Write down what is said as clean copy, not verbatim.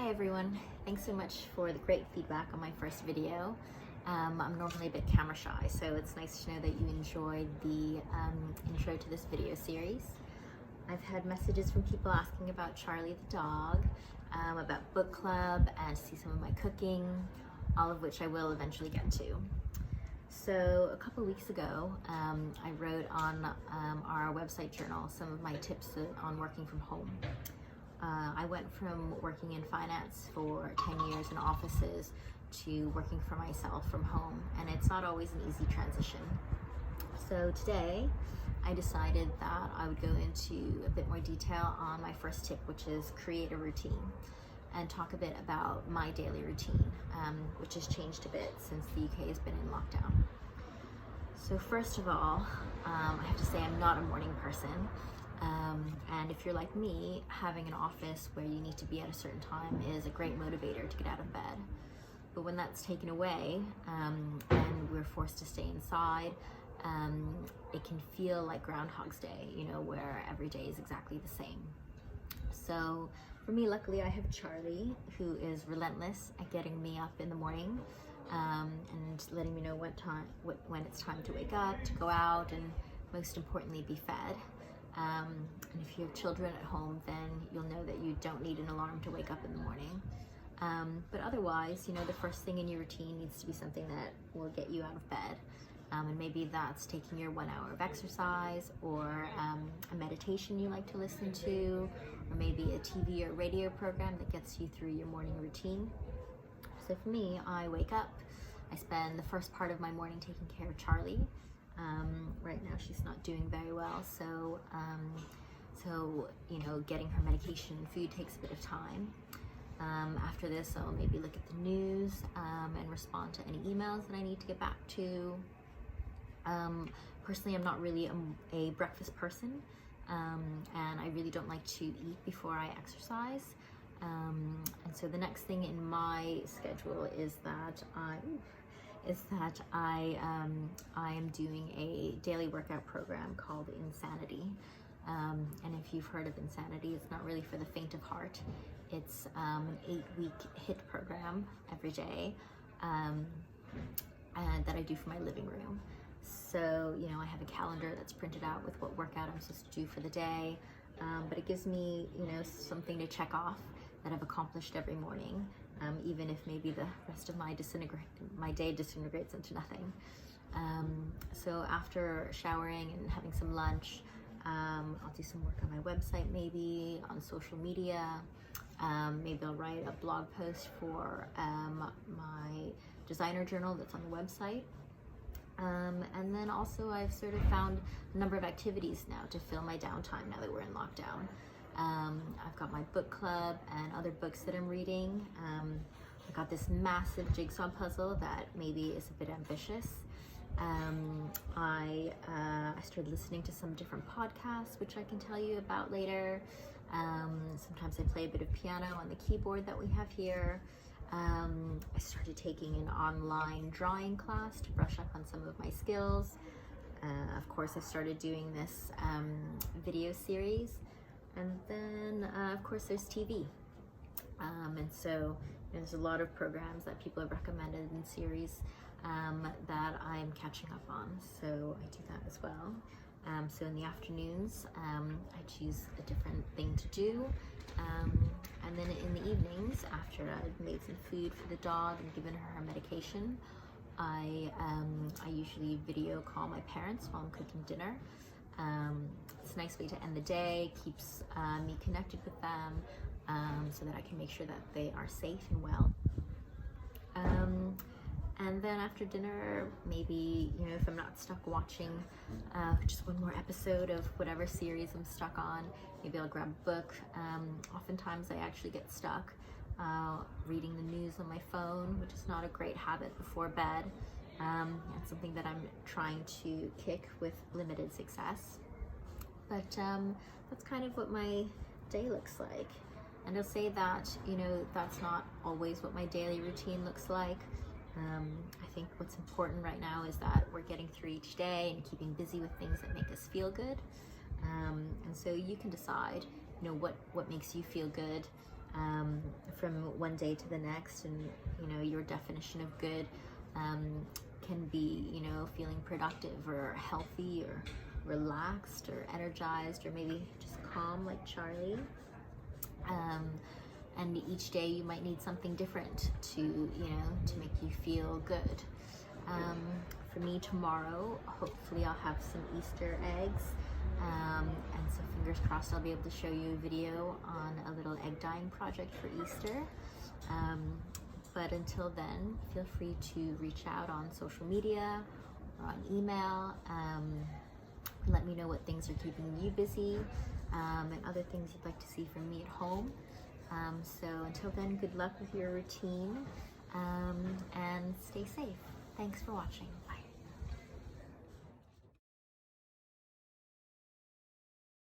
Hi everyone, thanks so much for the great feedback on my first video. I'm normally a bit camera shy, so it's nice to know that you enjoyed the intro to this video series. I've had messages from people asking about Charlie the dog, about book club, and to see some of my cooking, all of which I will eventually get to. So a couple weeks ago, I wrote on our website journal some of my tips on working from home. I went from working in finance for 10 years in offices to working for myself from home, and it's not always an easy transition. So today I decided that I would go into a bit more detail on my first tip, which is create a routine, and talk a bit about my daily routine, which has changed a bit since the UK has been in lockdown. So first of all, I have to say I'm not a morning person. And if you're like me, having an office where you need to be at a certain time is a great motivator to get out of bed. But when that's taken away and we're forced to stay inside, it can feel like Groundhog's Day, where every day is exactly the same. So for me, luckily, I have Charlie, who is relentless at getting me up in the morning and letting me know when it's time to wake up, to go out, and most importantly, be fed. And if you have children at home, then you'll know that you don't need an alarm to wake up in the morning. But otherwise, the first thing in your routine needs to be something that will get you out of bed. And maybe that's taking your 1 hour of exercise, or a meditation you like to listen to, or maybe a TV or radio program that gets you through your morning routine. So for me, I wake up, I spend the first part of my morning taking care of Charlie. Right now she's not doing very well, so getting her medication and food takes a bit of time. After this, I'll maybe look at the news and respond to any emails that I need to get back to. Personally, I'm not really a breakfast person, and I really don't like to eat before I exercise. And so the next thing in my schedule is that I am doing a daily workout program called Insanity. And if you've heard of Insanity, it's not really for the faint of heart. It's an 8-week HIIT program every day and that I do for my living room. So, I have a calendar that's printed out with what workout I'm supposed to do for the day, but it gives me, something to check off that I've accomplished every morning. Even if maybe the rest of my day disintegrates into nothing. So after showering and having some lunch, I'll do some work on my website, maybe on social media. Maybe I'll write a blog post for my designer journal that's on the website. And then also I've sort of found a number of activities now to fill my downtime now that we're in lockdown. I've got my book club and other books that I'm reading. I got this massive jigsaw puzzle that maybe is a bit ambitious. I started listening to some different podcasts, which I can tell you about later. Sometimes I play a bit of piano on the keyboard that we have here. I started taking an online drawing class to brush up on some of my skills. Of course, I started doing this video series. And then, of course, there's TV. And so there's a lot of programs that people have recommended in series that I'm catching up on. So I do that as well. So in the afternoons, I choose a different thing to do. And then in the evenings, after I've made some food for the dog and given her medication, I usually video call my parents while I'm cooking dinner. It's a nice way to end the day, keeps me connected with them, so that I can make sure that they are safe and well. And then after dinner, maybe, if I'm not stuck watching just one more episode of whatever series I'm stuck on, maybe I'll grab a book. Oftentimes I actually get stuck reading the news on my phone, which is not a great habit before bed. It's something that I'm trying to kick with limited success. But that's kind of what my day looks like. And I'll say that, that's not always what my daily routine looks like. I think what's important right now is that we're getting through each day and keeping busy with things that make us feel good. And so you can decide, what makes you feel good. from one day to the next, and you know, your definition of good can be, you know, feeling productive or healthy or relaxed or energized or maybe just calm like Charlie. And each day you might need something different to, you know, to make you feel good. For me tomorrow, hopefully I'll have some Easter eggs, and so fingers crossed I'll be able to show you a video on a little egg dyeing project for Easter. But until then, feel free to reach out on social media or on email. Let me know what things are keeping you busy, and other things you'd like to see from me at home. So until then, good luck with your routine, and stay safe. Thanks for watching. Bye.